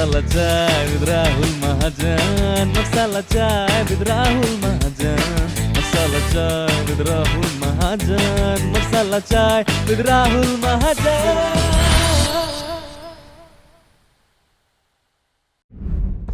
Masala Chai with Rahul Mahajan. Masala Chai with Rahul Mahajan. Masala Chai with Rahul Mahajan. Masala Chai with Rahul Mahajan.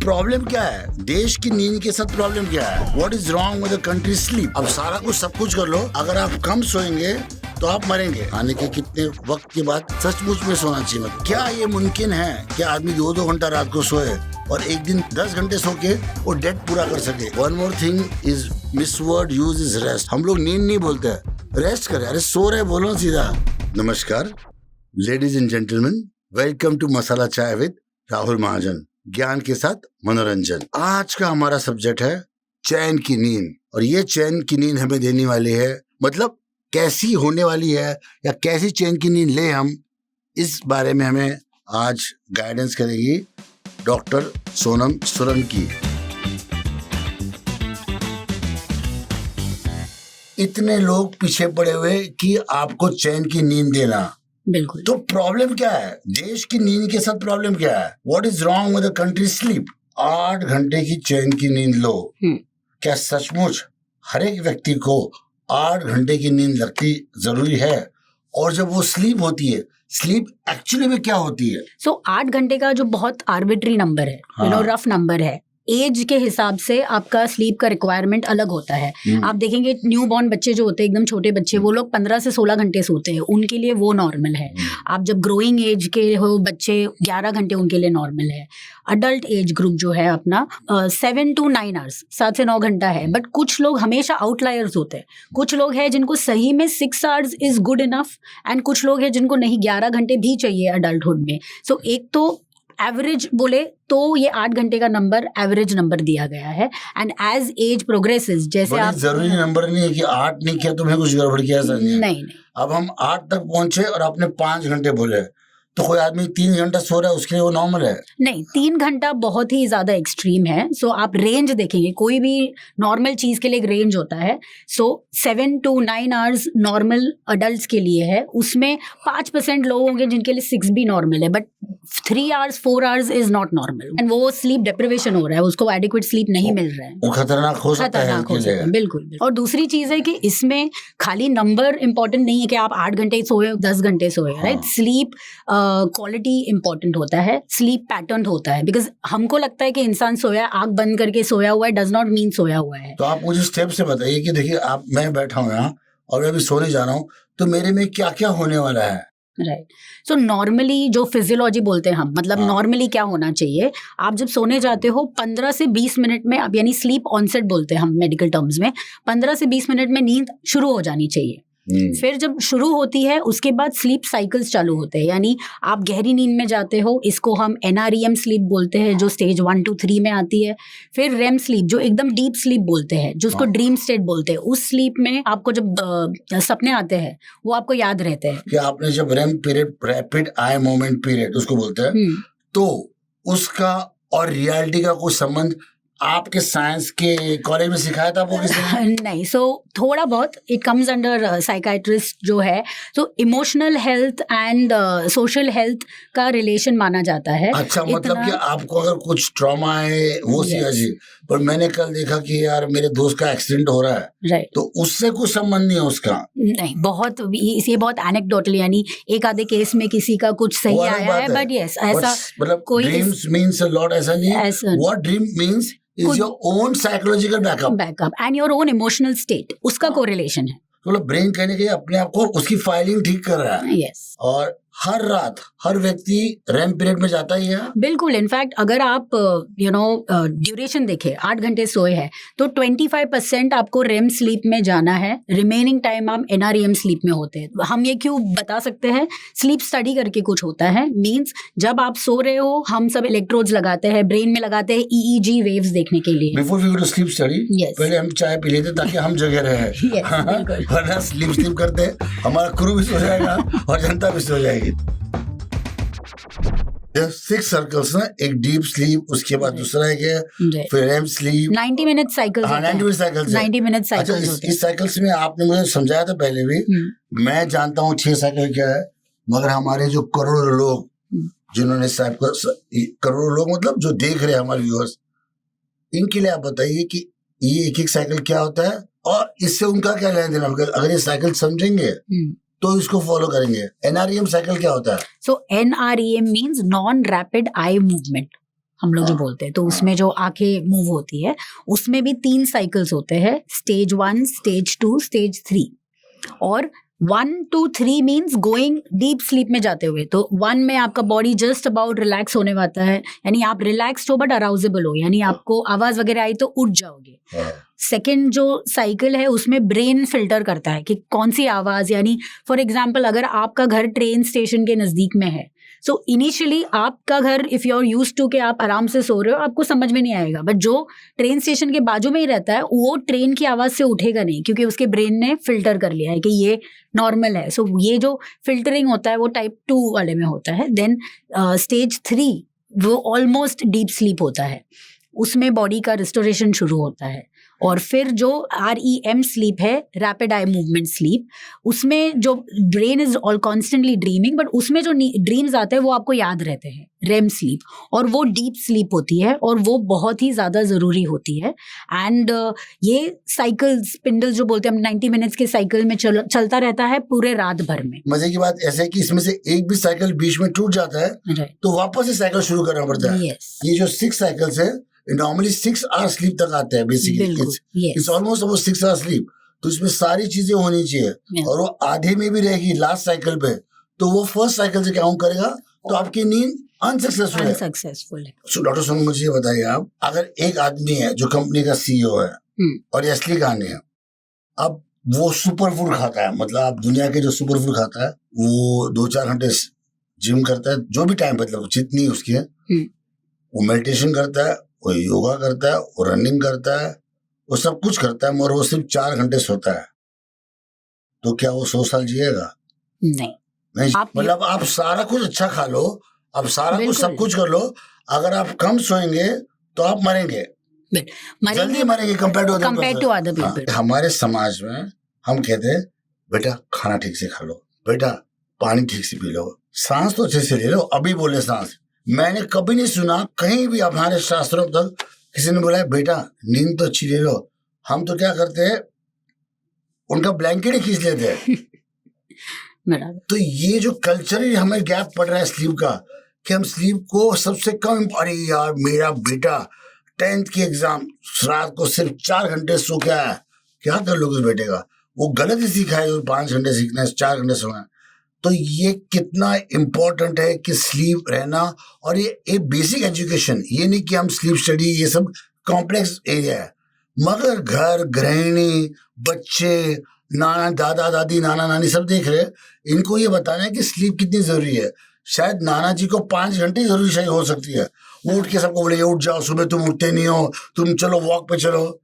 Problem क्या है? देश की नींद के साथ प्रॉब्लम क्या है? What is wrong with the country sleep? अब सारा कुछ सब कुछ कर लो, अगर आप कम सोएंगे तो आप मरेंगे। आने के कितने वक्त के बाद सचमुच में सोना चाहिए? क्या ये मुमकिन है कि आदमी 2-2 घंटा रात को सोए और एक दिन 10 घंटे सो के वो डेट पूरा कर सके? One more thing is miss word use is rest. हम लोग नींद नहीं बोलते, रेस्ट करें। अरे सो रहे बोलो सीधा। नमस्कार ladies and gentleman, welcome to masala chai with Rahul महाजन। ज्ञान के साथ मनोरंजन। आज का हमारा सब्जेक्ट है चैन की नींद, और ये चैन की नींद हमें देने वाली है, मतलब कैसी होने वाली है या कैसी चैन की नींद ले हम, इस बारे में हमें आज गाइडेंस करेगी डॉक्टर सोनम सोलंकी। इतने लोग पीछे पड़े हुए कि आपको चैन की नींद देना, बिल्कुल। तो प्रॉब्लम क्या है? देश की नींद के साथ प्रॉब्लम क्या है? What is wrong with the country sleep? 8 घंटे की चैन की नींद लो। क्या सचमुच हर एक व्यक्ति को 8 घंटे की नींद लगती जरूरी है? और जब वो स्लीप होती है, स्लीप एक्चुअली में क्या होती है? 8 घंटे का जो बहुत आर्बिट्री नंबर है, रफ नंबर है, एज के हिसाब से आपका स्लीप का रिक्वायरमेंट अलग होता है। आप देखेंगे न्यू बॉर्न बच्चे जो होते हैं, एकदम छोटे बच्चे, वो लोग 15 से 16 घंटे सोते हैं, उनके लिए वो नॉर्मल है। आप जब ग्रोइंग एज के हो बच्चे, 11 घंटे उनके लिए नॉर्मल है। अडल्ट एज ग्रुप जो है अपना 7 to 9 आवर्स, 7 से 9 घंटा है। बट कुछ लोग हमेशा आउटलायर्स होते हैं। कुछ लोग हैं जिनको सही में 6 hours is good enough, and कुछ लोग हैं जिनको नहीं, 11 घंटे भी चाहिए अडल्टहुड में। सो एक तो एवरेज बोले तो ये 8 घंटे का नंबर एवरेज नंबर दिया गया है। एंड एज एज प्रोग्रेसेस, जैसे आप, जरूरी नंबर नहीं है कि 8 नहीं किया तुम्हें कुछ गड़बड़ किया, ऐसा नहीं। अब हम 8 तक पहुंचे और आपने 5 घंटे बोले, तो कोई आदमी 3 घंटा सो रहा है, उसके लिए वो नॉर्मल है? नहीं, 3 घंटा बहुत ही ज्यादा एक्सट्रीम है। सो आप रेंज देखेंगे, कोई भी नॉर्मल चीज के लिए एक रेंज होता है। सो 7 to 9 आवर्स नॉर्मल अडल्ट के लिए है। उसमें 5% लोग होंगे जिनके लिए 6 भी नॉर्मल है, but 3 hours 4 hours is not normal, and वो स्लीप डिप्रिवेशन हो रहा है, उसको एडिक्वेट स्लीप नहीं मिल रहा है। वो खतरनाक हो सकता है। बिल्कुल। और दूसरी चीज है कि इसमें खाली नंबर इंपॉर्टेंट नहीं है कि आप 8 घंटे सोए, 10 घंटे सोए, राइट? स्लीप क्वालिटी इंपॉर्टेंट होता है, स्लीप पैटर्न होता है। बिकॉज हमको लगता है कि इंसान सोया, आंख बंद करके सोया हुआ है, डज नॉट मीन सोया हुआ है। तो आप मुझे स्टेप से बताइए कि देखिए, आप, मैं बैठा हूँ यहाँ और मैं अभी सोने जा रहा हूँ, तो मेरे में क्या क्या होने वाला है? राइट। सो नॉर्मली जो फिजियोलॉजी बोलते हैं हम, मतलब नॉर्मली क्या होना चाहिए, आप जब सोने जाते हो 15 से 20 मिनट में, अब यानी स्लीप ऑनसेट बोलते हैं हम मेडिकल टर्म्स में, 15 से 20 मिनट में नींद शुरू हो जानी चाहिए। फिर जब शुरू होती है उसके बाद स्लीप साइकिल्स चालू होते हैं, यानी आप गहरी नींद में जाते हो, इसको हम NREM स्लीप बोलते हैं, जो स्टेज 1 to 3 में आती है। फिर REM स्लीप, जो एकदम डीप स्लीप बोलते हैं, जो उसको ड्रीम स्टेट बोलते हैं। उस स्लीप में आपको जब सपने आते हैं वो आपको याद रहते हैं। कि आपने जब REM period, rapid eye movement period उसको बोलते हैं, तो उसका और रियलिटी का कोई संबंध आपके साइंस के कॉलेज में सिखाया था आपको किसी ने? नहीं। सो थोड़ा बहुत इट कम्स अंडर साइकाइट्रिस्ट जो है, तो emotional health and social health का रिलेशन माना जाता है। अच्छा, मतलब कि आपको अगर कुछ ट्रॉमा है वो जी, पर मैंने कल देखा कि यार मेरे दोस्त का एक्सीडेंट हो रहा है, राइट, तो उससे कुछ संबंध नहीं है उसका? नहीं, बहुत ये बहुत एनेक्डोटल, यानी एक आधे केस में किसी का कुछ सही आया है, बट यस, ऐसा मतलब ड्रीम्स मींस अ लॉट, ऐसा नहीं है। What dream means is your own psychological backup and your own emotional state, उसका कोरिलेशन है। मतलब ब्रेन कहने के अपने आप को उसकी फाइलिंग ठीक कर रहा है। yes. और हर रात हर व्यक्ति REM पीरियड में जाता ही है। बिल्कुल। इनफैक्ट अगर आप ड्यूरेशन देखें, 8 घंटे सोए हैं, तो 25% आपको REM स्लीप में जाना है, रिमेनिंग टाइम आप NREM स्लीप में होते हैं। हम ये क्यों बता सकते हैं? स्लीप स्टडी करके कुछ होता है, मीन्स जब आप सो रहे हो हम सब इलेक्ट्रोड्स लगाते हैं, ब्रेन में लगाते हैं EEG वेव्स देखने के लिए। Before we go to sleep study, पहले हम चाय पी लेते ताकि हम जगह रहे। वरना स्लीप करते हमारा क्रू भी सो जाएगा और जनता भी सो जाएगी। 6 सर्कल्स ना, एक डीप स्लीप, उसके बाद दूसरा है फिर REM sleep, 90 minute cycles. 90 minute cycles. अच्छा, इस साइकिल्स में आपने मुझे समझाया था पहले भी, मैं जानता हूँ 6 साइकिल क्या है, मगर हमारे जो करोड़ों लोग जिन्होंने साहब का करोड़ों लोग मतलब जो देख रहे हैं हमारे व्यूअर्स, इनके लिए आप बताइए कि ये एक एक साइकिल क्या होता है और इससे उनका क्या लेना देना। अगर ये साइकिल समझेंगे तो इसको फॉलो करेंगे। NREM साइकिल क्या होता है? सो NREM means non rapid eye movement, हम लोग जो बोलते हैं। तो उसमें जो आंखें मूव होती है उसमें भी 3 साइकिल्स होते हैं, स्टेज 1, स्टेज 2, स्टेज 3। और 1 to 3 means going deep sleep में जाते हुए। तो 1 में आपका बॉडी जस्ट अबाउट रिलैक्स होने वाला है, यानी आप रिलैक्स्ड हो बट अराउजेबल हो, यानी आपको आवाज वगैरह आई तो उठ जाओगे। सेकेंड जो साइकिल है उसमें ब्रेन फिल्टर करता है कि कौन सी आवाज, यानी फॉर एग्जाम्पल अगर आपका घर ट्रेन स्टेशन के नजदीक में है, सो इनिशियली आपका घर if you are used to के आप आराम से सो रहे हो, आपको समझ में नहीं आएगा। बट जो ट्रेन स्टेशन के बाजू में ही रहता है वो ट्रेन की आवाज से उठेगा नहीं, क्योंकि उसके ब्रेन ने फिल्टर कर लिया है कि ये नॉर्मल है। सो ये जो फिल्टरिंग होता है वो टाइप 2 वाले में होता है। देन स्टेज 3 वो ऑलमोस्ट डीप स्लीप होता है, उसमें बॉडी का रिस्टोरेशन शुरू होता है। और फिर जो REM स्लीप है, रैपिड आई मूवमेंट स्लीप, उसमें जो brain is all constantly dreaming, but उसमें जो ड्रीम्स आते हैं वो आपको याद रहते हैं, REM स्लीप। और वो डीप स्लीप होती है और वो बहुत ही ज़्यादा ज़रूरी होती है। एंड ये साइकिल स्पिंडल जो बोलते हैं हम, 90 मिनट्स के साइकिल में चलता रहता है पूरे रात भर में। मजे की बात ऐसे है कि इसमें से एक भी साइकिल बीच में टूट जाता है तो वापस से साइकिल शुरू करना पड़ता है। ये जो 6 साइकिल्स है नॉर्मली 6 आवर स्लीप तक आते हैं basically, it's almost about 6 hour sleep. तो इसमें सारी चीजें होनी चाहिए और वो आधे में भी रहेगी लास्ट साइकिल पे, तो वो फर्स्ट साइकिल से काउंट करेगा, तो आपकी नींद अनसक्सेसफुल है। सो डॉक्टर सोनम मुझे बताइए आप, अगर एक आदमी है जो कंपनी का CEO है और असली कहानी है, अब वो सुपर फूड खाता है, मतलब आप दुनिया के जो सुपर फूड खाता है, वो 2-4 घंटे जिम करता है, जो भी टाइम मतलब जितनी उसकी है, वो मेडिटेशन करता है, वो योगा करता है, वो रनिंग करता है, वो सब कुछ करता है, मगर वो सिर्फ 4 घंटे सोता है। तो क्या वो 100 साल जिएगा? नहीं। मतलब आप सारा कुछ अच्छा खा लो, आप सारा कुछ सब कुछ कर लो, अगर आप कम सोएंगे तो आप मरेंगे, जल्दी मरेंगे कंपेयर टू अदर पीपल। हमारे समाज में हम कहते हैं बेटा खाना ठीक से खा लो, बेटा पानी ठीक से पी लो, सांस तो अच्छे से ले लो। अभी बोले सांस, मैंने कभी नहीं सुना कहीं भी हमारे शास्त्रों तक किसी ने बोला है बेटा नींद तो अच्छी ले लो। हम तो क्या करते हैं, उनका ब्लैंकेट ही खींच लेते हैं। तो ये जो कल्चरली हमें गैप पड़ रहा है स्लीप का, कि हम स्लीप को सबसे कम, अरे यार मेरा बेटा 10th की एग्जाम रात को सिर्फ 4 घंटे सो के आया, क्या कर लोगे उस बेटे का? वो गलत ही सीखा है, 5 घंटे सीखना है, 4 घंटे सोना है। तो ये कितना इम्पोर्टेंट है कि स्लीप रहना, और ये बेसिक एजुकेशन, ये नहीं कि हम स्लीप स्टडी, ये सब कॉम्प्लेक्स एरिया है, मगर घर गृहिणी बच्चे नाना दादा दादी नाना नानी सब देख रहे हैं, इनको ये बताना है कि स्लीप कितनी जरूरी है। शायद नाना जी को 5 घंटे जरूरी शायद हो सकती है, वो उठ के सबको बोले उठ जाओ, सुबह तुम उठते नहीं हो, तुम चलो वॉक पे चलो।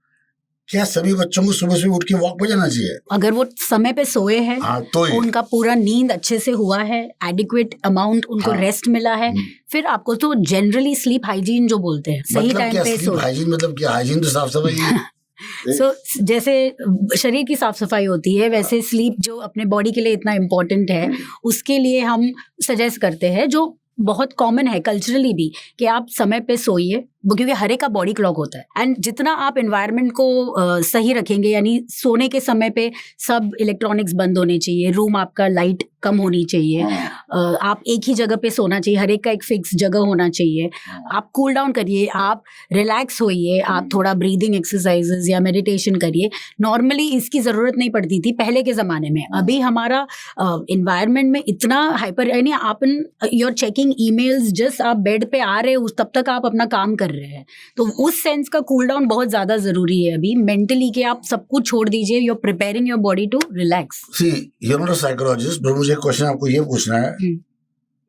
क्या सभी बच्चों को सुबह सुबह उठ के वॉक पे जाना चाहिए? अगर वो समय पे सोए हैं, तो उनका पूरा नींद अच्छे से हुआ है, एडिक्वेट अमाउंट उनको रेस्ट मिला है, फिर आपको तो जनरली स्लीप हाइजीन जो बोलते हैं, सही टाइम पे सो। हाइजीन मतलब क्या? हाइजीन तो साफ सफाई सो जैसे शरीर की साफ सफाई होती है, वैसे स्लीप जो अपने बॉडी के लिए इतना इम्पोर्टेंट है, उसके लिए हम सजेस्ट करते हैं, जो बहुत कॉमन है कल्चरली भी, कि आप समय पे सोइए, क्योंकि हर एक का बॉडी क्लॉक होता है। एंड जितना आप एनवायरनमेंट को सही रखेंगे, यानी सोने के समय पे सब इलेक्ट्रॉनिक्स बंद होने चाहिए, रूम आपका लाइट कम होनी चाहिए, आप एक ही जगह पे सोना चाहिए, हर एक का एक फिक्स जगह होना चाहिए, आप कूल डाउन करिए, आप रिलैक्स होइए, आप थोड़ा ब्रीदिंग एक्सरसाइजेज या मेडिटेशन करिए। नॉर्मली इसकी ज़रूरत नहीं पड़ती थी पहले के ज़माने में। अभी हमारा इन्वायरमेंट में इतना हाइपर, यानी आप यूर चेकिंग ईमेल्स, जस्ट आप बेड पे आ रहे हो तब तक आप अपना काम कर रहे हैं, तो उस सेंस का कूल डाउन बहुत ज़्यादा ज़रूरी है अभी मेंटली, कि आप सब कुछ छोड़ दीजिए, you are preparing your body to relax. See you are not a psychologist, but मुझे क्वेश्चन आपको ये पूछना है,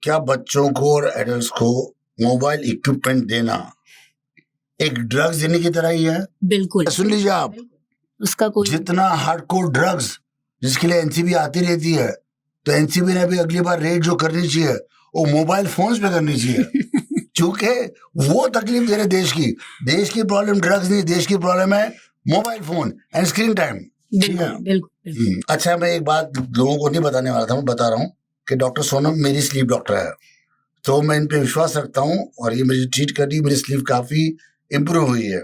क्या बच्चों को और एडल्ट्स को मोबाइल इक्विपमेंट देना एक ड्रग्स देने की तरह ही है? बिल्कुल। सुन लीजिए आप, उसका कोई जितना हार्डकोर ड्रग्स जिसके लिए एनसीबी आती रहती है, तो एनसीबी ने भी अगली बार रेड जो करनी चाहिए वो मोबाइल फोन्स पे करनी चाहिए, क्योंकि वो तकलीफ दे रहे देश की प्रॉब्लम ड्रग्स नहीं, देश की प्रॉब्लम है mobile phone and screen time. ठीक है। अच्छा, मैं एक बात लोगों को नहीं बताने वाला था, मैं बता रहा हूँ कि डॉक्टर सोनम मेरी स्लीप डॉक्टर है, तो मैं इन पे विश्वास रखता हूँ और ये मुझे ट्रीट कर रही, मेरी स्लीप काफी इम्प्रूव हुई है।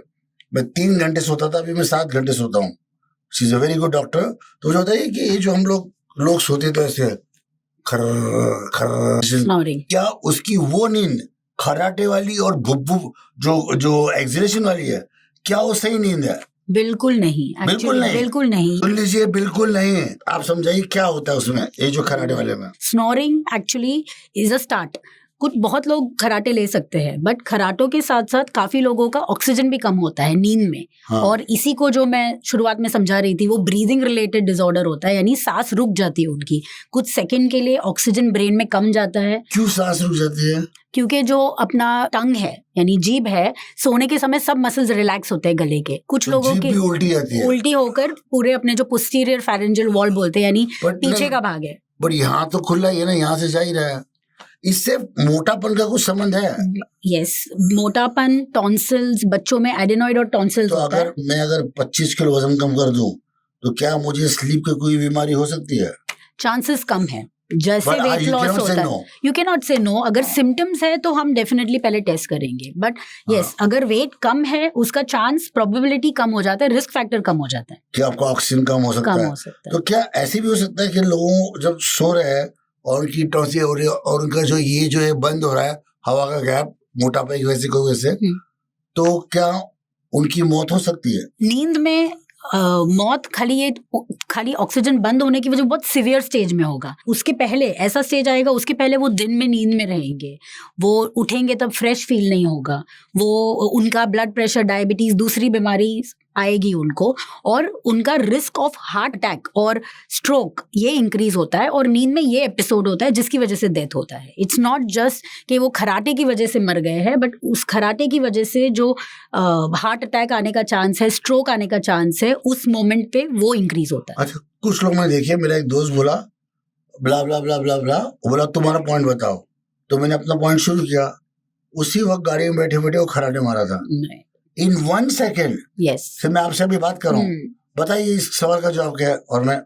मैं 3 घंटे सोता था, अभी मैं 7 घंटे सोता हूँ। She is a very good doctor. तो मुझे बताइए कि ये जो हम लोग सोते थे ऐसे Snoring. क्या उसकी वो नींद खराटे वाली और भुप जो एक्सलेशन वाली है, क्या वो सही नींद है? बिल्कुल नहीं, बिल्कुल नहीं, बिल्कुल नहीं। सुन लीजिए, बिल्कुल नहीं। आप समझाइए क्या होता है उसमें, ये जो खराटे वाले में। Snoring actually is a start. बहुत लोग खराटे ले सकते हैं, बट खराटों के साथ साथ काफी लोगों का ऑक्सीजन भी कम होता है नींद में। हाँ। और इसी को जो मैं शुरुआत में समझा रही थी, वो ब्रीदिंग रिलेटेड डिसऑर्डर होता है, यानी सांस रुक जाती है उनकी कुछ सेकंड के लिए, ऑक्सीजन ब्रेन में कम जाता है। क्यों सांस रुक जाती है? क्योंकि जो अपना टंग है यानी जीभ है, सोने के समय सब मसल्स रिलैक्स होते हैं गले के। कुछ लोगों की उल्टी जाती है, उल्टी होकर पूरे अपने जो पोस्टीरियर फेरेंजियल वॉल बोलते हैं, यानी पीछे का भाग है। बट यहाँ तो खुला ही है ना, यहाँ से जा ही रहा है। इससे मोटापन का कुछ संबंध है? यस, मोटापन, टॉन्सिल्स, बच्चों में एडेनॉइड और टॉन्सिल्स तो होता है। अगर 25 किलो वजन कम कर दूं तो क्या मुझे स्लीप की कोई बीमारी हो सकती है? चांसेस कम है, जैसे वेट लॉस होता है। यू कैन नॉट से नो। अगर सिम्टम्स है तो हम डेफिनेटली पहले टेस्ट करेंगे, बट यस, अगर वेट कम है उसका चांस, प्रोबेबिलिटी कम हो जाता है, रिस्क फैक्टर कम हो जाता है कि आपका ऑक्सीजन कम हो सकता है। तो क्या ऐसे भी हो सकता है कि लोगों जब सो रहे हैं और उनकी टॉन्सिल हो रही है और उनका जो है बंद हो रहा है, हवा का गैप, मोटापे की वजह से, कोई वजह से, तो क्या उनकी मौत हो सकती है? नींद में मौत खाली ऑक्सीजन बंद होने की वजह बहुत सीवियर स्टेज में होगा। उसके पहले ऐसा स्टेज आएगा, उसके पहले वो दिन में नींद में रहेंगे, वो उठेंगे तब फ्रेश फील नहीं होगा, वो उनका ब्लड प्रेशर, डायबिटीज, दूसरी बीमारी आएगी उनको, और उनका रिस्क ऑफ हार्ट अटैक और स्ट्रोक ये इंक्रीज होता है। और नींद में ये एपिसोड होता है जिसकी वजह से डेथ होता है। इट्स नॉट जस्ट कि वो खराटे की वजह से मर गए हैं, बट उस खराटे की वजह से जो हार्ट अटैक आने का चांस है, स्ट्रोक आने का चांस है, उस मोमेंट पे वो इंक्रीज होता है। अच्छा, कुछ लोग मैंने देखे, मेरा एक दोस्त बोला ब्ला ब्ला ब्ला ब्ला ब्ला, बोला तुम्हारा पॉइंट बताओ, तो मैंने अपना पॉइंट शुरू किया, उसी वक्त गाड़ी में बैठे बैठे वो खराटे मारा था इन 1 सेकेंड। यस, फिर मैं आपसे अभी बात करूं, बताइए इस सवाल का जवाब क्या है। और मैं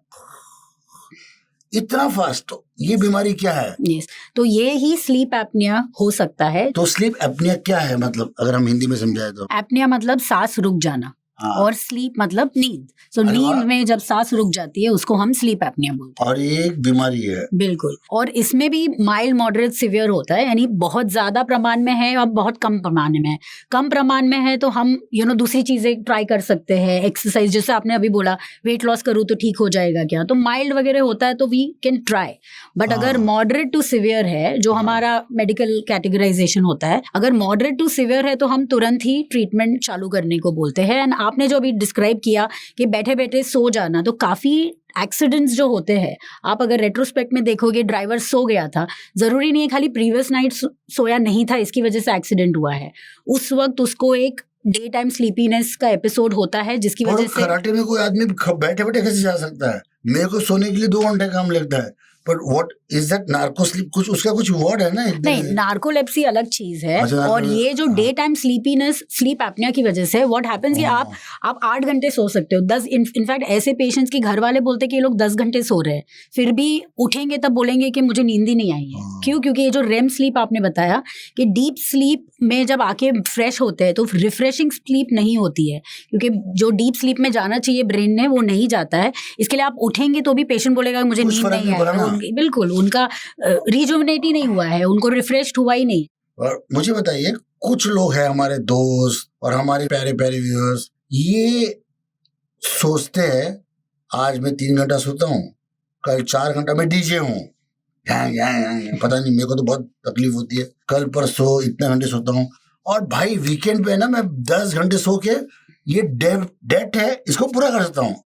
इतना फास्ट, ये बीमारी क्या है? यस, तो ये ही स्लीप एपनिया हो सकता है। तो स्लीप एपनिया क्या है, मतलब अगर हम हिंदी में समझाए तो? एपनिया मतलब सांस रुक जाना, और स्लीप मतलब नींद। तो नींद में जब सांस रुक जाती है उसको हम स्लीप एपनिया बोलते हैं। और ये एक बीमारी है। बिल्कुल, और इसमें भी माइल्ड, मॉडरेट, सिवियर होता है, यानी बहुत ज्यादा प्रमाण में है और बहुत कम प्रमाण में है। कम प्रमाण में है तो हम दूसरी चीजें ट्राई कर सकते हैं, एक्सरसाइज, जैसे आपने अभी बोला वेट लॉस करूँ तो ठीक हो जाएगा क्या, तो माइल्ड वगैरह होता है तो वी कैन ट्राई। बट अगर मॉडरेट टू सिवियर है, जो हमारा मेडिकल कैटेगराइजेशन होता है, अगर मॉडरेट टू सिवियर है तो हम तुरंत ही ट्रीटमेंट चालू करने को बोलते हैं। एंड आपने जो अभी डिस्क्राइब किया कि बैठे बैठे सो जाना, तो काफी एक्सीडेंट्स जो होते हैं, आप अगर रेट्रोस्पेक्ट में देखोगे, ड्राइवर सो गया था, जरूरी नहीं है खाली प्रीवियस नाइट सोया नहीं था इसकी वजह से एक्सीडेंट हुआ है, उस वक्त उसको एक डे टाइम स्लीपीनेस का एपिसोड होता है जिसकी वजह से। कराटे में कोई आदमी बैठे बैठे कैसे जा सकता है? मेरे को सोने के लिए 2 घंटे काम लगता है, but what is that narco sleep? कुछ उसका कुछ वर्ड है ना? नहीं, नार्कोलेप्सी अलग चीज है। और ये जो day time sleepiness, sleep apnoea की वजह से व्हाट हैपेंस कि आप 8 घंटे सो सकते हो, 10, इनफैक्ट ऐसे पेशेंट्स के घर वाले बोलते हैं कि ये लोग 10 घंटे सो रहे हैं, फिर भी उठेंगे तब बोलेंगे कि मुझे नींद ही नहीं आई है। क्यों? क्योंकि ये जो रेम स्लीप आपने बताया कि डीप स्लीप में जब आके फ्रेश होते हैं तो रिफ्रेशिंग स्लीप नहीं होती है, क्योंकि जो डीप स्लीप में जाना चाहिए ब्रेन ने वो नहीं जाता है। इसके लिए आप उठेंगे तो भी पेशेंट बोलेगा मुझे नींद नहीं आई। बिल्कुल, उनका रिजुविनेट ही नहीं हुआ है, उनको रिफ्रेश्ड हुआ ही नहीं। और मुझे बताइए, कुछ लोग हैं हमारे दोस्त और हमारे प्यारे प्यारे व्यूअर्स, ये सोचते हैं आज मैं 3 घंटा सोता हूँ, कल 4 घंटा में डीजे हूँ, पता नहीं, मेरे को तो बहुत तकलीफ होती है, कल परसों इतने घंटे सोता हूँ, और भाई वीकेंड पे ना मैं 10 घंटे सो के ये डेट है इसको पूरा कर सकता हूँ।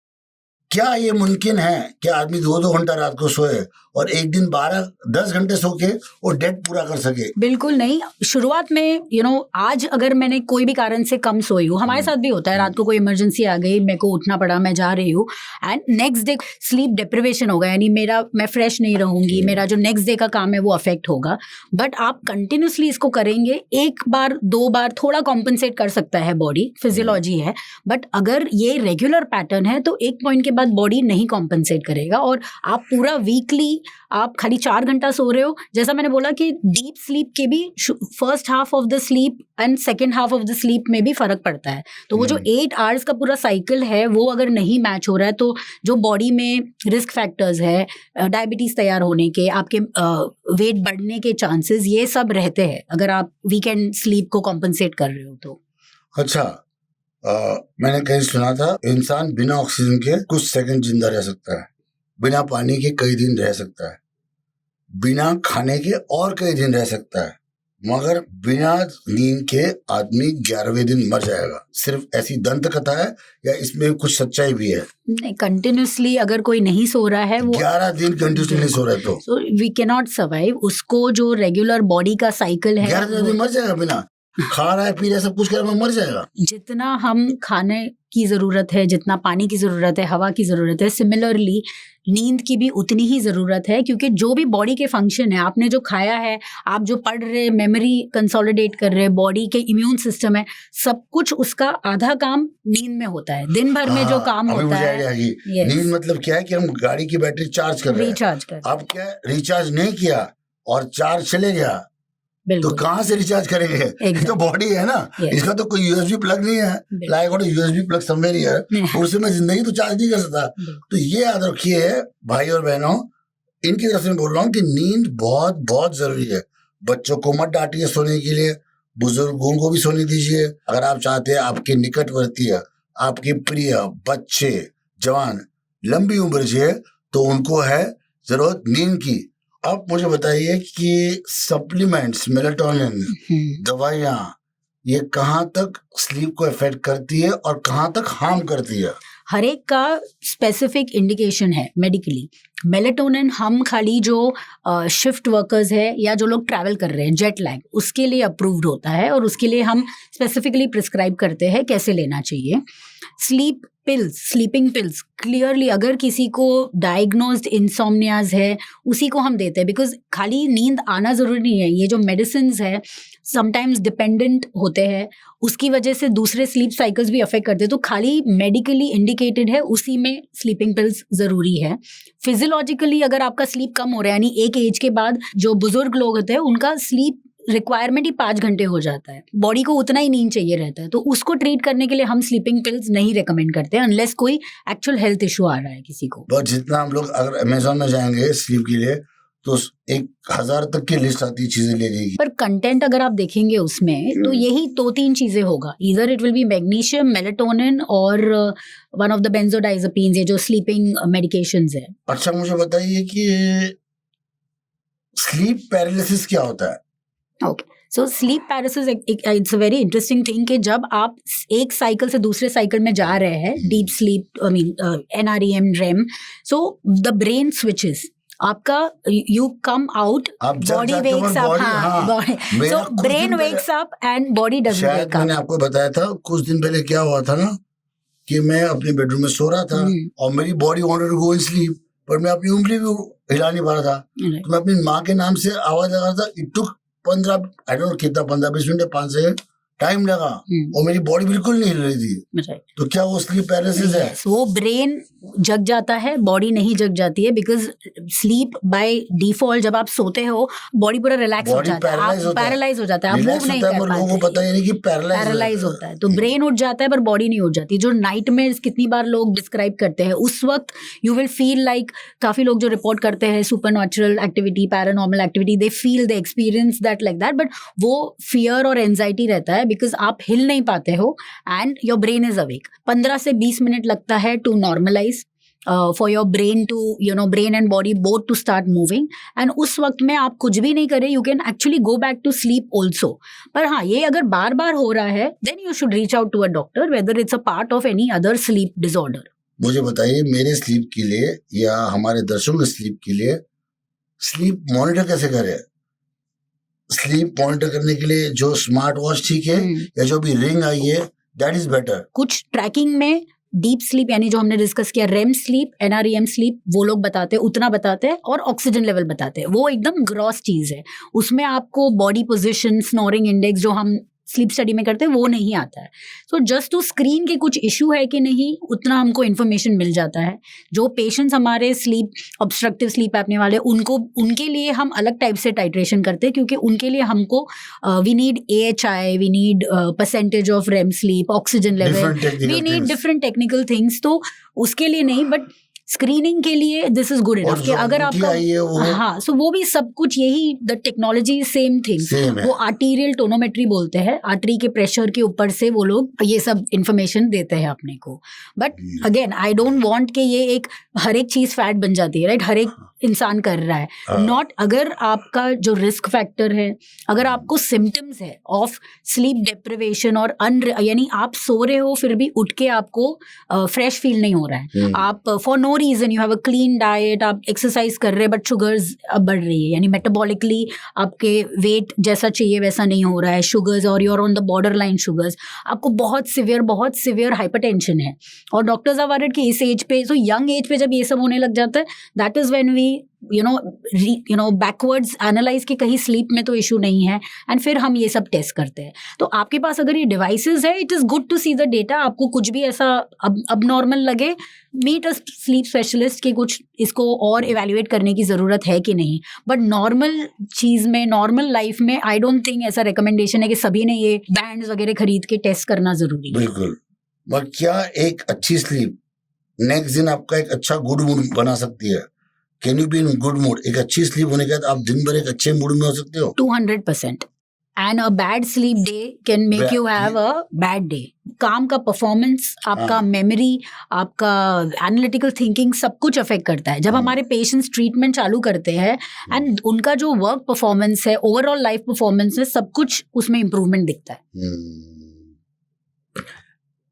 क्या ये मुमकिन है कि आदमी 2-2 घंटा रात को सोए और एक दिन 12-10 घंटे सो के वो डेट पूरा कर सके? बिल्कुल नहीं। शुरुआत में आज अगर मैंने कोई भी कारण से कम सोई हूँ, हमारे साथ भी होता है, रात को कोई इमरजेंसी आ गई, मेरे को उठना पड़ा, मैं जा रही हूँ, and next day sleep deprivation होगा, यानी मैं फ्रेश नहीं रहूंगी, मेरा जो नेक्स्ट डे का काम है वो अफेक्ट होगा। बट आप कंटिन्यूसली इसको करेंगे, 1 बार 2 बार थोड़ा कॉम्पनसेट कर सकता है बॉडी, फिजियोलॉजी है। बट अगर ये रेगुलर पैटर्न है तो एक पॉइंट के बाद बाद बॉडी नहीं कॉम्पनसेट करेगा, और आप पूरा वीकली आप खाली 4 घंटा सो रहे हो। जैसा मैंने बोला कि डीप स्लीप के भी first half of the sleep and second half of the sleep में भी फर्क पड़ता है। तो वो जो 8 आवर्स का पूरा साइकिल है वो अगर नहीं मैच हो रहा है तो जो बॉडी में रिस्क फैक्टर्स है, डायबिटीज तैयार होने के, आपके वेट बढ़ने के चांसेस, ये सब रहते हैं अगर आप वीकेंड स्लीप को कॉम्पनसेट कर रहे हो तो। अच्छा, मैंने कहीं सुना था इंसान बिना ऑक्सीजन के कुछ सेकंड जिंदा रह सकता है, बिना पानी के कई दिन रह सकता है, बिना खाने के और कई दिन रह सकता है, मगर बिना नींद के आदमी 11वें दिन मर जाएगा। सिर्फ ऐसी दंत कथा है या इसमें कुछ सच्चाई भी है? नहीं, कंटिन्यूसली अगर कोई नहीं सो रहा है, वो 11 दिन कंटिन्यूसली नहीं सो रहा है तो वी कैन नॉट सर्वाइव। उसको जो रेगुलर बॉडी का साइकिल है 11 दिन मर जाएगा, बिना खा रहा है पी रहा है सब कुछ कर रहा है, मर जाएगा। जितना हम खाने की जरूरत है, जितना पानी की जरूरत है, हवा की जरूरत है, सिमिलरली नींद की भी उतनी ही जरूरत है, क्योंकि जो भी बॉडी के फंक्शन है, आपने जो खाया है, आप जो पढ़ रहे, मेमोरी कंसोलिडेट कर रहे, बॉडी के इम्यून सिस्टम है, सब कुछ उसका आधा काम नींद में होता है। दिन भर में जो काम होता है, नींद मतलब क्या है कि हम गाड़ी की बैटरी चार्ज कर रहे हैं, रिचार्ज कर, अब क्या रिचार्ज नहीं किया और चार्ज चले गया तो कहाँ से रिचार्ज करेंगे? exactly. तो बॉडी है ना, इसका तो कोई यूएसबी प्लग नहीं है, लाइक यूएसबी प्लग समवेयर है, उससे मैं जिंदगी तो चार्ज नहीं कर सकता। तो ये याद रखिए भाई और बहनों, इनकी तरफ से मैं बोल रहा हूँ कि नींद बहुत बहुत जरूरी है। बच्चों को मत डांटिए सोने के लिए, बुजुर्गों को भी सोने दीजिए। अगर आप चाहते हैं आपके निकटवर्ती, आपके प्रिय बच्चे, जवान लंबी उम्र जिए, तो उनको है जरूरत नींद की। अब मुझे बताइए कि सप्लीमेंट्स, मेलाटोनिन, दवाइयाँ, ये कहाँ तक स्लीप को इफेक्ट करती है और कहाँ तक हार्म करती है? हर एक का स्पेसिफिक इंडिकेशन है मेडिकली। मेलाटोनिन हम खाली जो शिफ्ट वर्कर्स है या जो लोग ट्रैवल कर रहे हैं, जेट लैग, उसके लिए अप्रूव्ड होता है और उसके लिए हम स्पेसिफिकली प्रिस्क्राइब करते हैं कैसे लेना चाहिए। Sleep pills, sleeping pills, clearly अगर किसी को डायग्नोज्ड इंसोम्नियाज है उसी को हम देते हैं, बिकॉज खाली नींद आना ज़रूरी नहीं है। ये जो मेडिसिन्स है समटाइम्स डिपेंडेंट होते हैं, उसकी वजह से दूसरे स्लीप साइकिल्स भी अफेक्ट करते हैं, तो खाली मेडिकली इंडिकेटेड है उसी में स्लीपिंग पिल्स ज़रूरी है। फिजियोलॉजिकली अगर आपका स्लीप कम हो रहा है, यानी एक एज के बाद जो बुजुर्ग लोग होते हैं उनका स्लीप रिक्वायरमेंट ही 5 घंटे हो जाता है, बॉडी को उतना ही नींद चाहिए रहता है, तो उसको ट्रीट करने के लिए हम स्लीपिंग पिल्स नहीं रेकमेंड करते अनलेस कोई एक्चुअल हेल्थ इशू आ रहा है किसी को। बट जितना हम लोग अगर अमेज़न में जाएंगे स्लीप के लिए तो 1000 तक की लिस्ट आती है, चीजें ले जाएगी। पर कंटेंट अगर आप देखेंगे उसमें तो यही 2-3 चीजें होगा, इधर it will be magnesium, melatonin और वन ऑफ द बेंजोडाइजेपिन्स, ये जो स्लीपिंग मेडिकेशंस है। अच्छा, मुझे बताइए कि स्लीप पैरालिसिस क्या होता है? Okay, so sleep paralysis it's a very interesting thing कि जब आप एक साइकिल से दूसरे साइकिल में जा रहे हैं, deep sleep, I mean NREM, REM, so the brain switches, आपका you come out, body wakes up, body, so brain wakes up and body doesn't wake up. मैंने आपको बताया था कुछ दिन पहले क्या हुआ था ना, कि मैं अपने बेडरूम में सो रहा था और मेरी body wanted to go in sleep, पर मैं अपनी उंगली भी हिला नहीं पा रहा था। तो मैं अपनी माँ के नाम से आवाज लगा रहा था। It took 15, I don't know कितना, 15-20 मिनट, 5 सेकंड टाइम लगा और मेरी बॉडी बिल्कुल नहीं हिल रही थी। तो क्या वो स्लीप पैरालिसिस है? वो ब्रेन जग जाता है, बॉडी नहीं जग जाती है, बिकॉज स्लीप बाय डिफॉल्ट जब आप सोते हो बॉडी पूरा रिलैक्स हो जाता है, आप पैरालाइज हो जाता है, आप मूव नहीं कर पाते, लोगों को पता ही नहीं कि पैरालाइज होता है। तो ब्रेन उठ जाता है पर बॉडी नहीं उठ जाती। जो नाइटमेयर्स कितनी बार लोग डिस्क्राइब करते हैं, उस वक्त यू विल फील लाइक, काफी लोग जो रिपोर्ट करते हैं supernatural activity, paranormal activity, they feel, they experience that like that, but वो फियर और एंजाइटी रहता है बिकॉज आप हिल नहीं पाते हो and your brain is awake. 15 से 20 मिनट लगता है to normalize, for your brain to, you know, brain and body both to start moving, and उस वक्त में आप कुछ भी नहीं करें, you can actually go back to sleep also. पर हाँ, ये अगर बार बार हो रहा है then you should reach out to a doctor, whether it's a part of any other sleep disorder. मुझे बताइए, मेरे स्लीप के लिए या हमारे दर्शकों के स्लीप के लिए स्लीप मॉनिटर कैसे करें? स्लीप मॉनिटर करने के लिए जो स्मार्ट वॉच ठीक है या जो भी रिंग आई है दैट इज बेटर? कुछ ट्रैकिंग में डीप स्लीप, यानी जो हमने डिस्कस किया, रेम स्लीप, NREM स्लीप, वो लोग बताते हैं, उतना बताते हैं, और ऑक्सीजन लेवल बताते हैं, वो एकदम ग्रॉस चीज है। उसमें आपको बॉडी पोजीशन, स्नोरिंग इंडेक्स, जो हम स्लीप स्टडी में करते हैं वो नहीं आता है। सो जस्ट टू स्क्रीन के कुछ इशू है कि नहीं, उतना हमको इन्फॉर्मेशन मिल जाता है। जो पेशेंट्स हमारे स्लीप ऑब्स्ट्रक्टिव स्लीप एपने वाले, उनके लिए हम अलग टाइप से टाइट्रेशन करते हैं, क्योंकि उनके लिए हमको we need AHI, we need percentage of REM sleep, oxygen level, we need different technical things. तो उसके लिए नहीं, बट स्क्रीनिंग के लिए दिस इज गुड इनफ कि अगर आपका हाँ, सो वो भी सब कुछ यही द टेक्नोलॉजी सेम थिंग। वो आर्टीरियल टोनोमेट्री बोलते हैं, आर्टरी के प्रेशर के ऊपर से वो लोग ये सब इंफॉर्मेशन देते हैं अपने को। But again I don't want कि ये एक हर एक चीज फैट बन जाती है, राइट? हर एक इंसान कर रहा है नॉट। अगर आपका जो रिस्क फैक्टर है, अगर आपको सिम्टम्स है ऑफ स्लीप डिप्रिवेशन और यानी आप सो रहे हो फिर भी उठ के आपको फ्रेश फील नहीं हो रहा है, आप for no reason you have a clean diet, आप एक्सरसाइज कर रहे हैं बट शुगर्स बढ़ रही है, यानी मेटाबॉलिकली आपके वेट जैसा चाहिए वैसा नहीं हो रहा है, शुगर्स और you're on the border line sugars, आपको बहुत सिवियर हाइपरटेंशन है और डॉक्टर्स आर वरीड कि इस एज पे, सो यंग एज पे जब ये सब होने लग जाता है, that is when we backwards analyze कि कहीं स्लीप में तो इशू नहीं है, एंड फिर हम ये सब टेस्ट करते हैं। तो आपके पास अगर ये डिवाइसेस है, it is good to see the data. आपको कुछ भी ऐसा अब नॉर्मल लगे, मीट अ स्लीप स्पेशलिस्ट के कुछ इसको और इवेल्युएट करने की जरूरत है कि नहीं। बट नॉर्मल चीज में, नॉर्मल लाइफ में आई डोंट थिंक ऐसा रिकमेंडेशन है कि सभी ने ये बैंड्स वगैरह खरीद के टेस्ट करना जरूरी है। बिल्कुल। बट क्या एक अच्छी स्लीप नेक्स्ट दिन आपका एक अच्छा गुड मूड बना सकती है? Can you be in good mood? एक अच्छी स्लीप होने के बाद आप दिन भर एक अच्छे मूड में हो सकते हो? 200%। And a bad sleep day can make you have a bad day. काम का परफॉर्मेंस, आपका मेमोरी, आपका एनालिटिकल थिंकिंग, सब कुछ अफेक्ट करता है। जब हमारे पेशेंट्स ट्रीटमेंट चालू करते हैं एंड उनका जो वर्क परफॉर्मेंस है, ओवरऑल लाइफ परफॉर्मेंस है, सब कुछ उसमें इम्प्रूवमेंट दिखता है।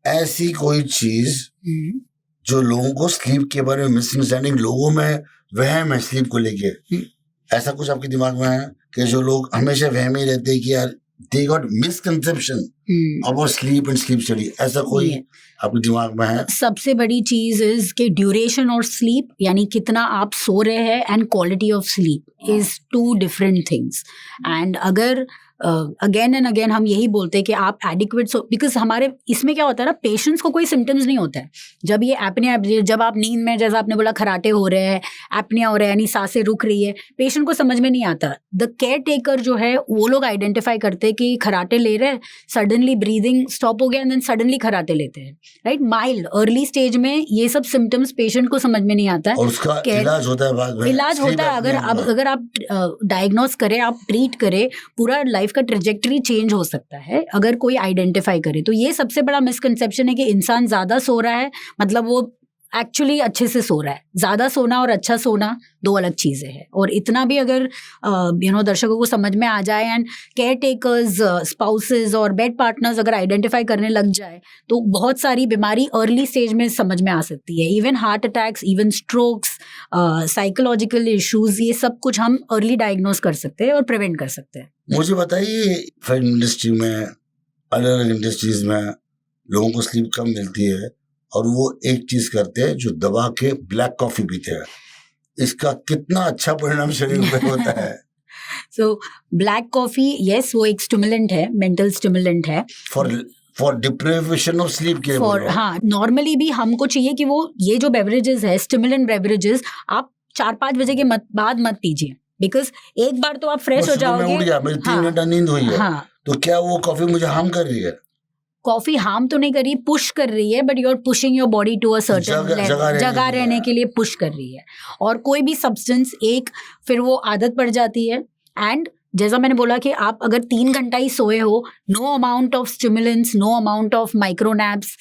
ऐसी कोई चीज जो लोगों को स्लीप के बारे में मिसअंडरस्टैंडिंग, लोगों में वहम है स्लीप को लेके, ऐसा कुछ आपके दिमाग में है कि जो लोग हमेशा वहम ही रहते हैं कि यार they got misconception about sleep and sleep study, ऐसा कोई आपके दिमाग में है? सबसे बड़ी चीज इज कि ड्यूरेशन और स्लीप, यानी कितना आप सो रहे हैं, and quality of sleep is two different things. And अगर अगेन एंड अगेन हम यही बोलते हैं कि आप एडिक्वेट सो, बिकॉज हमारे इसमें क्या होता है ना, पेशेंट्स को कोई सिम्टम्स नहीं होता है। जब ये एपनिया, जब आप नींद में, जैसा आपने बोला खराटे हो रहे हैं, एपनिया हो रहा है, यानी सांसें रुक रही है, पेशेंट को समझ में नहीं आता। द केयर टेकर जो है वो लोग आइडेंटिफाई करते हैं कि खराटे ले रहे हैं, सडनली ब्रीदिंग स्टॉप हो गया एंड देन सडनली खराटे लेते हैं, राइट? माइल्ड अर्ली स्टेज में ये सब सिम्टम्स पेशेंट को समझ में नहीं आता है, और उसका इलाज होता है बाद में। इलाज होता है अगर आप डायग्नोस करें, आप ट्रीट करें, पूरा लाइफ का ट्रेजेक्टरी चेंज हो सकता है अगर कोई आइडेंटिफाई करे। तो ये सबसे बड़ा मिसकंसेप्शन है कि इंसान ज्यादा सो रहा है मतलब वो एक्चुअली अच्छे से सो रहा है। ज्यादा सोना और अच्छा सोना दो अलग चीजें हैं। और इतना भी अगर दर्शकों को समझ में आ जाए, एंड केयर टेकर्स, स्पाउसेस और बेड पार्टनर्स अगर आइडेंटिफाई करने लग जाए, तो बहुत सारी बीमारी अर्ली स्टेज में समझ में आ सकती है। Even heart attacks, even strokes, psychological issues, ये सब कुछ हम अर्ली डायग्नोस कर सकते हैं और प्रिवेंट कर सकते हैं। मुझे बताइए, फिल्म इंडस्ट्री में, अलग अलग इंडस्ट्रीज में लोगों को स्लीप कम मिलती है और वो एक चीज करते हैं जो दबा के ब्लैक कॉफी पीते हैं। इसका कितना अच्छा परिणाम शरीर पे होता है? सो ब्लैक कॉफी, यस, वो एक स्टिमुलेंट है, मेंटल स्टिमुलेंट है फॉर डिप्रिवेशन ऑफ स्लीप के। हाँ, नॉर्मली भी हमको चाहिए कि वो ये जो बेवरेजेस है, स्टिमुलेंट बेवरेजेस, आप 4-5 बजे के बाद मत पीजिए, बिकॉज एक बार तो आप फ्रेश हो जाओगे। उठ गया, मेरी 3 घंटा नींद हुई है, हाँ, तो क्या वो कॉफी मुझे हार्म कर रही है? कॉफी हार्म तो नहीं कर रही, पुश कर रही है, but you are pushing your body to a certain level, जगह रहने के लिए पुश कर रही है। और कोई भी सब्सटेंस एक, फिर वो आदत पड़ जाती है। एंड जैसा मैंने बोला कि आप अगर 3 घंटा ही सोए हो, no amount of stimulants, no amount of micronaps,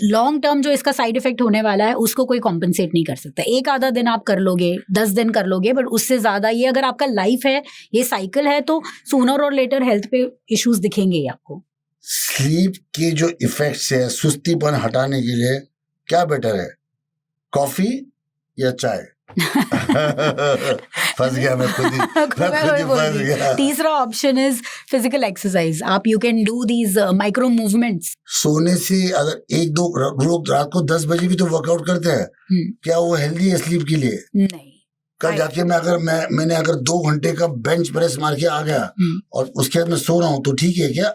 long term जो इसका साइड इफेक्ट होने वाला है उसको कोई कॉम्पनसेट नहीं कर सकता। एक आधा दिन आप कर लोगे, 10 दिन कर लोगे, बट उससे ज्यादा ये अगर आपका लाइफ है, ये साइकिल है, तो सूनर और लेटर हेल्थ पे इश्यूज दिखेंगे ही आपको। स्लीप के जो इफेक्ट्स है, सुस्तीपन हटाने के लिए क्या बेटर है, कॉफी या चाय? फंस गया मैं खुद ही फंस गया। तीसरा ऑप्शन इज फिजिकल एक्सरसाइज। आप you can do these micro movements. सोने से अगर 1-2 लोग रात को 10 बजे भी तो वर्कआउट करते हैं, क्या वो हेल्दी है स्लीप के लिए? नहीं। कल जाके मैंने अगर 2 घंटे का बेंच प्रेस मार के आ गया और उसके बाद मैं सो रहा हूँ तो ठीक है क्या?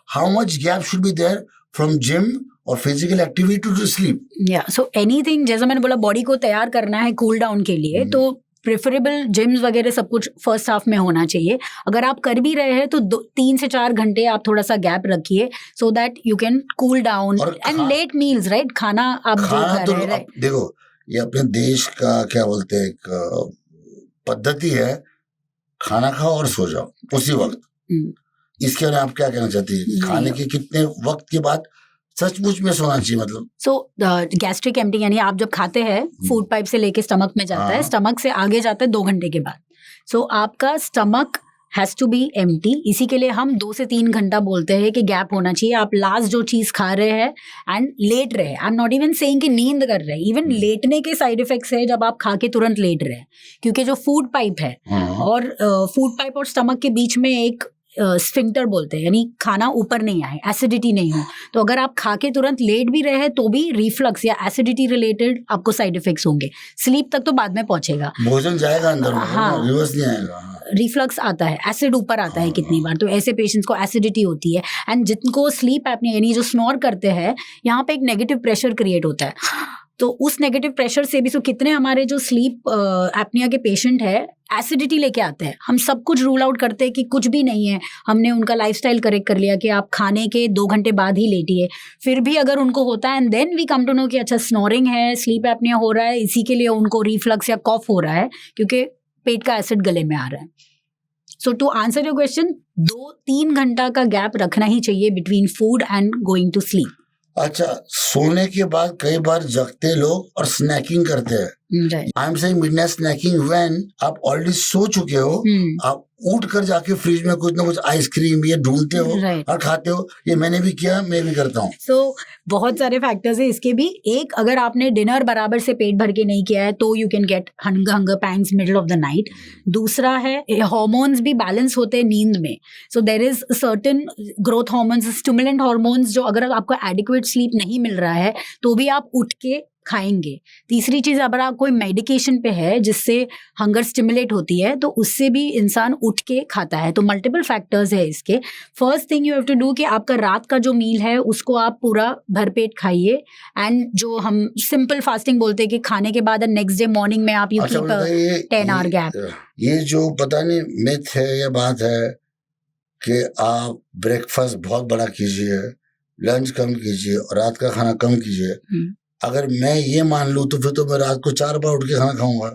how much gap should be there from gym or physical activity to sleep? So anything, जैसा मैंने बोला, बॉडी को तैयार करना है कूल डाउन के लिए, तो प्रेफरेबल जिम्स वगैरह सब कुछ फर्स्ट हाफ में होना चाहिए. अगर आप कर भी रहे हैं तो 3 से 4 घंटे आप थोड़ा सा गैप रखिए, so that you can cool down. And let meals, right, खाना आप जो खा रहे हैं, राइट. देखो, ये अपने देश का क्या बोलते हैं, एक पद्धति है, खाना खाओ और सो जाओ उसी वक्त. इसके बारे में आप क्या कहना चाहती है? खाने के कितने वक्त के बाद सचमुच में सोना चाहिए? मतलब सो गैस्ट्रिक एम्प्टी, यानी आप जब खाते हैं फूड पाइप से लेके स्टमक में जाता है, स्टमक से आगे जाता है 2 घंटे के बाद. सो आपका stomach has to be empty. इसी के लिए हम 2 से 3 घंटा बोलते हैं कि गैप होना चाहिए. आप लास्ट जो चीज खा रहे हैं एंड लेट रहे, I am not even saying कि नींद कर रहे हैं, इवन लेटने के साइड इफेक्ट्स है जब आप खा के तुरंत लेट रहे हैं, क्योंकि जो फूड पाइप है और फूड पाइप और स्टमक के बीच में एक स्फिंक्टर बोलते हैं, यानी खाना ऊपर नहीं आए, एसिडिटी नहीं हो. तो अगर आप खा के तुरंत लेट भी रहे तो भी रिफ्लक्स या एसिडिटी रिलेटेड आपको साइड इफेक्ट्स होंगे. स्लीप तक तो बाद में पहुंचेगा, भोजन जाएगा अंदर में, हाँ, रिवर्स नहीं आएगा. रिफ्लक्स आता है, एसिड ऊपर आता है कितनी बार, तो ऐसे पेशेंट्स को एसिडिटी होती है. एंड जिनको स्लीप एपनिया यानी जो स्नोर करते हैं, यहाँ पे एक नेगेटिव प्रेशर क्रिएट होता है. तो उस नेगेटिव प्रेशर से भी, सो कितने हमारे जो स्लीप एपनिया के पेशेंट है एसिडिटी लेके आते हैं. हम सब कुछ रूल आउट करते हैं कि कुछ भी नहीं है, हमने उनका लाइफस्टाइल करेक्ट कर लिया कि आप खाने के 2 घंटे बाद ही लेटिए. फिर भी अगर उनको होता है and then we come to know कि अच्छा स्नोरिंग है, स्लीप एपनिया हो रहा है, इसी के लिए उनको रिफ्लक्स या कॉफ हो रहा है क्योंकि पेट का एसिड गले में आ रहा है. So to answer your question, 2-3 घंटा का गैप रखना ही चाहिए between food and going to sleep. अच्छा, सोने के बाद कई बार जगते लोग और स्नैकिंग करते हैं. I am saying midnight snacking when आप ऑलरेडी सो चुके हो, आप उठ कर जाके फ्रिज में कुछ ना कुछ आइसक्रीम ये ढूंढते हो और खाते हो. ये मैंने भी किया, मैं भी करता हूँ. सो बहुत सारे फैक्टर्स है इसके भी. एक, अगर आपने डिनर बराबर से पेट भर के नहीं किया है तो you can get hunger pangs middle of the night. दूसरा है हार्मोन्स भी बैलेंस होते हैं नींद में. So there is certain growth hormones, stimulant hormones, जो अगर आपको एडिक्वेट स्लीप नहीं मिल रहा है तो भी आप उठ के खाएंगे. तीसरी चीज, अगर आप कोई मेडिकेशन पे है जिससे हंगर स्टिमुलेट होती है तो उससे भी इंसान उठ के खाता है. तो मल्टीपल फैक्टर्स है इसके. First thing you have to do कि आपका रात का जो मील है उसको आप पूरा भरपेट खाइए. एंड जो हम सिंपल फास्टिंग बोलते हैं कि खाने के बाद नेक्स्ट डे मॉर्निंग में आप यू कीप 10 आवर गैप. ये जो पता नहीं मिथ है या बात है कि आप ब्रेकफास्ट बहुत बड़ा कीजिए, लंच कम कीजिए और रात का खाना कम कीजिए. अगर मैं ये मान लूं तो फिर तो मैं रात को 4 बार उठ के खाना खाऊंगा.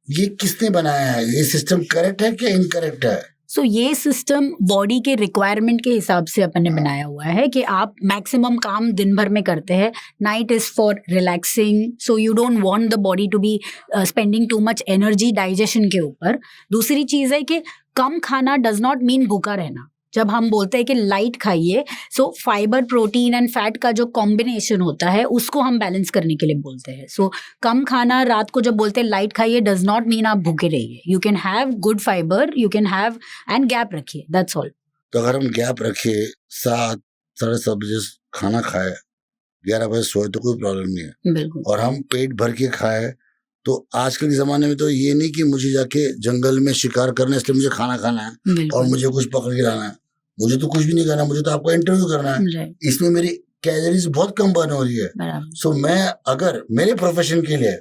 ये किसने बनाया है? ये सिस्टम करेक्ट है क्या इनकरेक्ट है? सो ये सिस्टम बॉडी के रिक्वायरमेंट के हिसाब से अपन ने बनाया हुआ है कि आप मैक्सिमम काम दिन भर में करते हैं. Night is for relaxing, so you don't want the body to be spending too much energy digestion के ऊपर. दूसरी चीज है कि कम खाना डज नॉट मीन भूखा रहना. जब हम बोलते हैं कि लाइट खाइए, सो फाइबर, प्रोटीन एंड फैट का जो कॉम्बिनेशन होता है उसको हम बैलेंस करने के लिए बोलते हैं. सो कम खाना रात को जब बोलते हैं लाइट खाइए डज नॉट मीन आप भूखे रहिए. You can have good fibre, you can have and gap रखिए, दैट्स ऑल. तो अगर हम गैप रखे, 7 साढ़े 7 बजे खाना खाए, 11 बजे सोए तो कोई प्रॉब्लम नहीं है. बिल्कुल. और हम पेट भर के खाए तो आजकल के जमाने में तो ये नहीं कि मुझे जाके जंगल में शिकार करना है इसलिए मुझे खाना खाना है और मुझे कुछ पकड़ के लाना है. मुझे तो कुछ भी नहीं करना, मुझे तो आपका इंटरव्यू करना है. इसमें मेरी कैलोरीज बहुत कम बर्न हो रही है. सो मैं अगर मेरे प्रोफेशन के लिए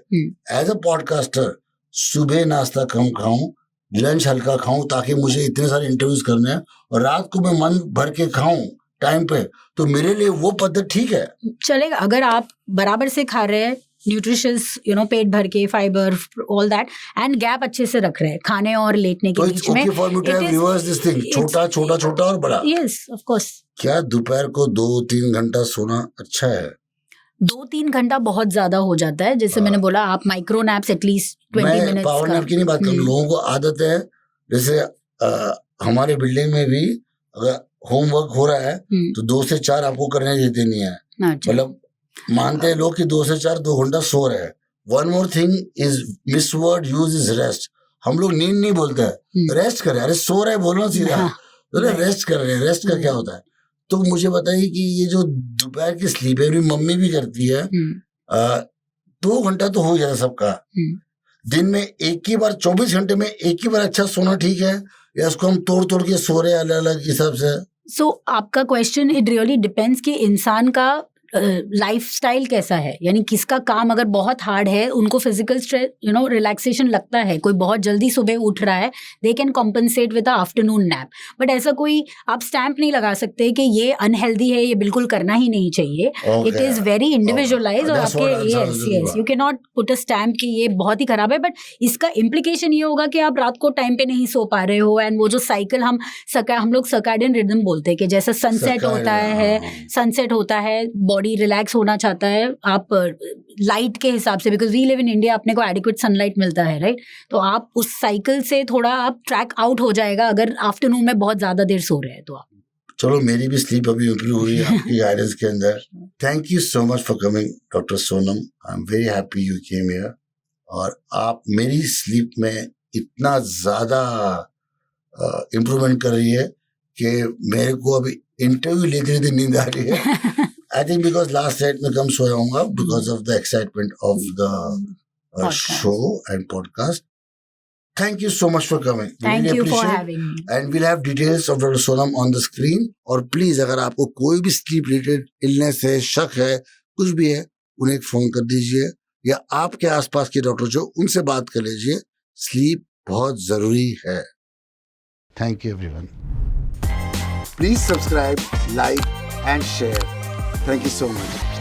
एज अ पॉडकास्टर सुबह नाश्ता कम खाऊं, लंच हल्का खाऊं, ताकि मुझे इतने सारे इंटरव्यूज करने हैं और रात को मैं मन भर के खाऊं टाइम पे, तो मेरे लिए वो पद्धति ठीक है, चलेगा. अगर आप बराबर से खा रहे हैं, न्यूट्रिशियस पेट भर के, fibre, all that, and gap अच्छे से रख रहे हैं खाने और लेटने के बीच में, छोटा छोटा छोटा और बड़ा. Yes of course. क्या दोपहर को 2-3 घंटा सोना अच्छा है? 2-3 घंटा बहुत ज्यादा हो जाता है. जैसे मैंने बोला, आप micro naps at least 20 minutes. Power nap की नहीं बात कर रहा हूं. लोगों को आदत है, जैसे हमारे बिल्डिंग में भी अगर होमवर्क हो रहा है तो 2 से 4 आपको करने देते नहीं है. मतलब मानते हैं लोग कि 2 से 4 2 घंटा सो रहे हैं. One more thing is miss word use is rest. हम लोग नींद नहीं बोलते हैं, रेस्ट कर रहे हैं. अरे सो रहे बोलना सीधा, रेस्ट कर रहे हैं. रेस्ट का क्या होता है? तो मुझे बताइए कि ये जो दोपहर की स्लीप है, मेरी मम्मी भी करती है, 2 घंटा तो हो जाता है सबका. दिन में एक ही बार 24 घंटे में एक ही बार अच्छा सोना ठीक है, या इसको हम तोड़ तोड़ के सो रहे हैं अलग अलग हिसाब से? सो आपका क्वेश्चन इट रियली डिपेंड्स कि इंसान का लाइफस्टाइल कैसा है, यानी किसका काम अगर बहुत हार्ड है, उनको फिजिकल स्ट्रेस रिलैक्सेशन लगता है, कोई बहुत जल्दी सुबह उठ रहा है, they can compensate with afternoon nap. But ऐसा कोई आप स्टैंप नहीं लगा सकते कि ये अनहेल्दी है, ये बिल्कुल करना ही नहीं चाहिए। इट इज वेरी इंडिविजुअलाइज और आपके yes you can not put a stamp कि ये बहुत ही खराब है। बट इसका इम्प्लीकेशन ये होगा कि आप रात को टाइम पे नहीं सो पा रहे हो, एंड वो जो साइकिल हम लोग सर्कैडियन रिदम बोलते हैं कि जैसे सनसेट होता है, बॉडी रिलैक्स होना चाहता है, आप लाइट के हिसाब से, because we live in India, अपने को एडिक्वेट सनलाइट मिलता है, राइट? तो आप उस साइकिल से थोड़ा आप ट्रैक आउट हो जाएगा अगर आफ्टरनून में बहुत ज्यादा देर सो रहे हैं तो आप। चलो मेरी भी स्लीप अभी इम्प्रूव हुई है आपकी गाइडेंस के अंदर। Thank you so much for coming doctor Sonam, I am very happy you came here. और आप मेरी स्लीप में इतना ज्यादा इम्प्रूवमेंट कर रही है कि मेरे को अभी इंटरव्यू लेते लेते नींद आ रही है। I think because last night में कम सोया हूँगा because of the excitement of the show and podcast. Thank you so much for coming. Thank you for having me. And we'll have details of Dr. Sonam on the screen. और please अगर आपको कोई भी sleep related illness है, शक है, कुछ भी है, उन्हें एक फोन कर दीजिए, या आपके आसपास के डॉक्टर जो उनसे बात कर लीजिए। स्लीप बहुत जरूरी है। Thank you everyone. Please subscribe, like and share. Thank you so much.